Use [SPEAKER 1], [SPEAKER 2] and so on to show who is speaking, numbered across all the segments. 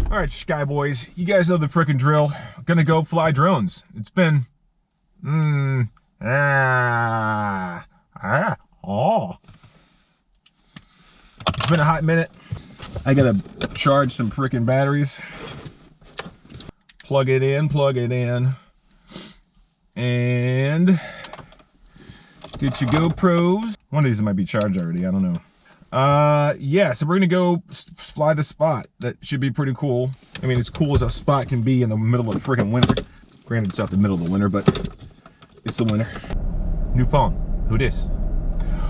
[SPEAKER 1] All right, Sky Boys, you guys know the frickin' drill. Gonna go fly drones. It's been, It's been a hot minute. I gotta charge some frickin' batteries. Plug it in, and get your GoPros. One of these might be charged already, I don't know. Yeah, so we're gonna go fly the spot. That should be pretty cool. I mean, as cool as a spot can be in the middle of freaking winter. Granted, it's not the middle of the winter, but it's the winter. New phone. Who dis?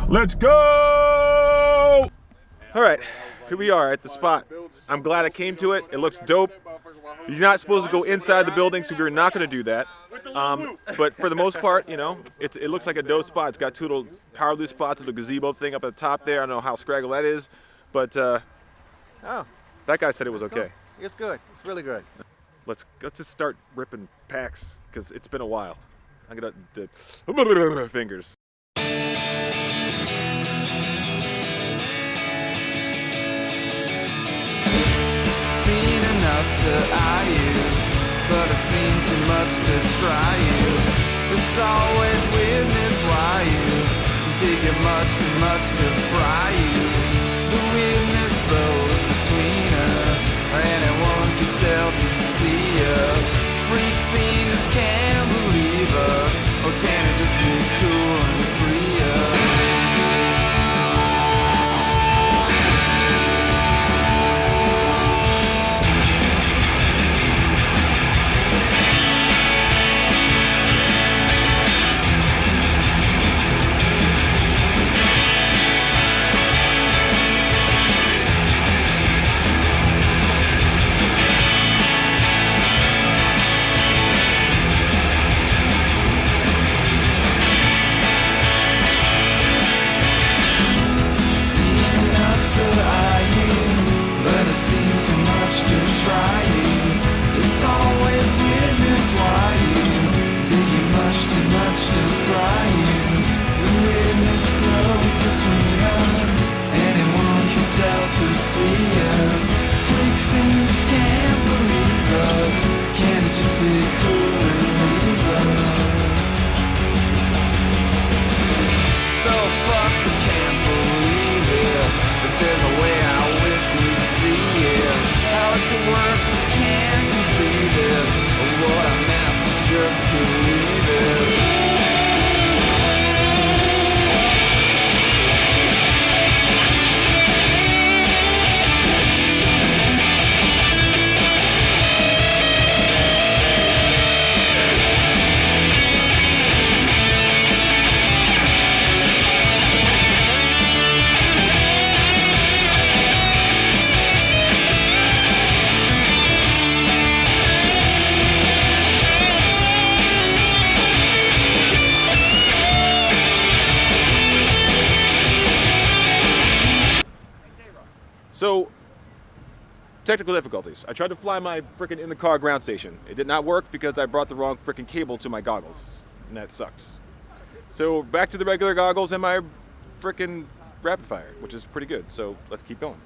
[SPEAKER 1] Let's go! All right, here we are at the spot. I'm glad I came to it. It looks dope. You're not supposed to go inside the building, so we're not gonna do that. But for the most part, you know, it looks like a dope spot. It's got two little power loose spots, a little gazebo thing up at the top there. I don't know how scraggle that is, but oh, that guy said it was okay.
[SPEAKER 2] It's good. It's really good.
[SPEAKER 1] Let's just start ripping packs because it's been a while. I'm gonna fingers.
[SPEAKER 3] Seen enough to eye you, but I've seen too much to try you. It's always weirdness why you dig it much too much to fry you. The weirdness flows between us, anyone can tell to see us. Freak scene just can't believe us, or can it just be cool and free us?
[SPEAKER 1] So, technical difficulties. I tried to fly my frickin' in-the-car ground station. It did not work because I brought the wrong frickin' cable to my goggles, and that sucks. So, back to the regular goggles and my frickin' rapid fire, which is pretty good. So, let's keep going.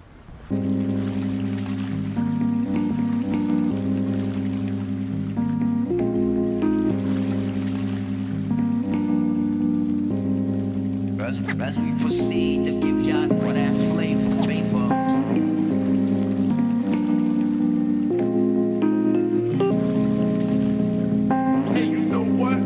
[SPEAKER 4] As we proceed to give y'all what that flavor. Hey, you know what?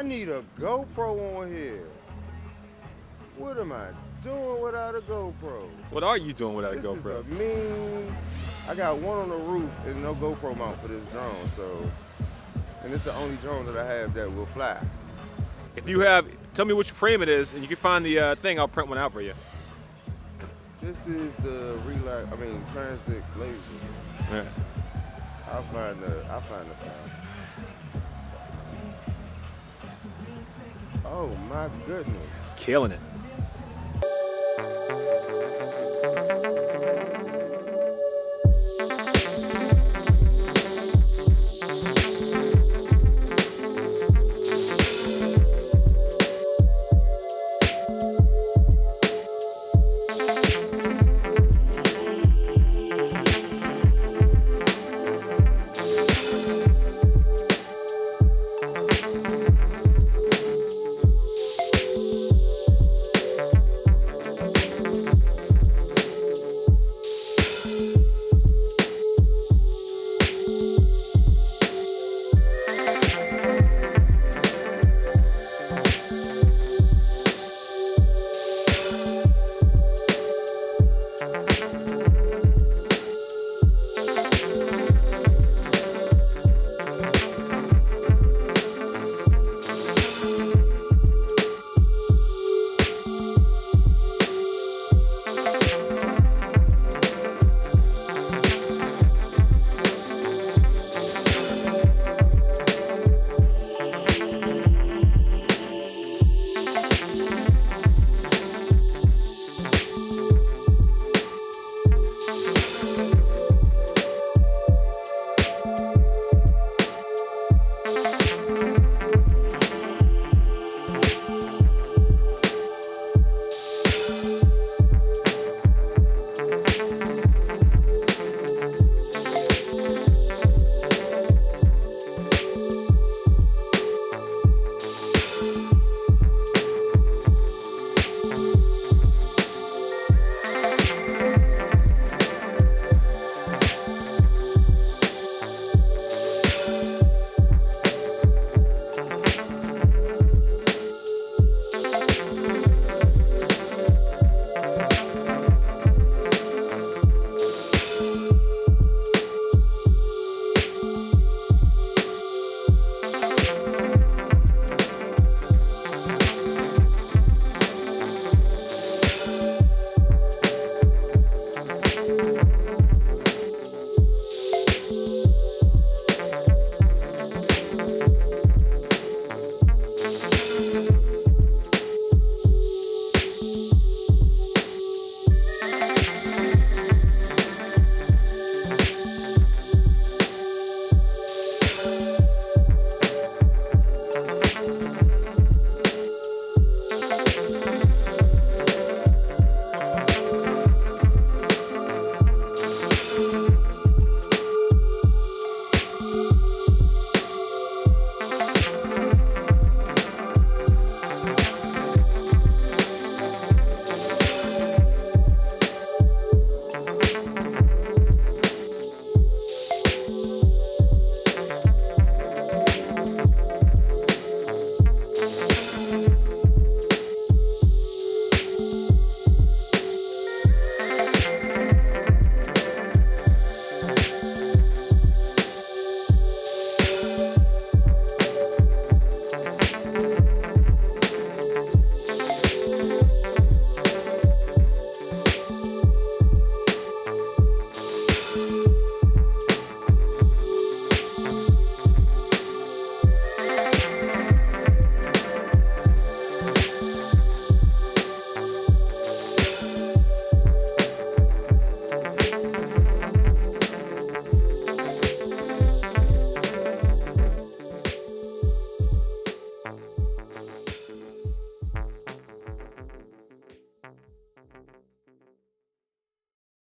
[SPEAKER 2] I need a GoPro on here. What am I doing without a GoPro?
[SPEAKER 1] What are you doing without a
[SPEAKER 2] This
[SPEAKER 1] GoPro?
[SPEAKER 2] is a mean. I got one on the roof and no GoPro mount for this drone, so. And it's the only drone that I have that will fly.
[SPEAKER 1] If you have, tell me which frame it is, and you can find the thing. I'll print one out for you.
[SPEAKER 2] This is the transit laser.
[SPEAKER 1] Yeah.
[SPEAKER 2] I'll find the file. Oh my goodness.
[SPEAKER 1] Killing it.